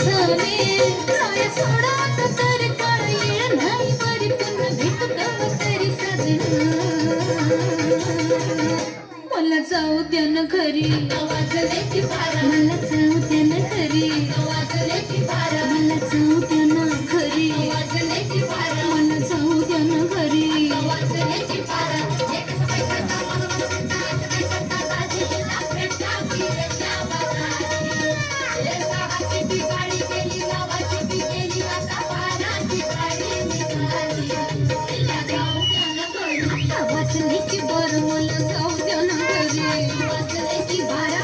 झाले काय सोडात तर काय येळ नाही बरी पुन्हा भेटू कवा तरी सजना मला जाऊ द्या ना घरी वाजले की बारा मला जाऊ द्या ना घरी वाजले की बारा मला जाऊ द्या ना घरी वाजले की बारा मला जाऊ द्या ना घरी वाजले की बारा वाजले की बारा मला जाऊ द्या ना घरी वाजले की बारा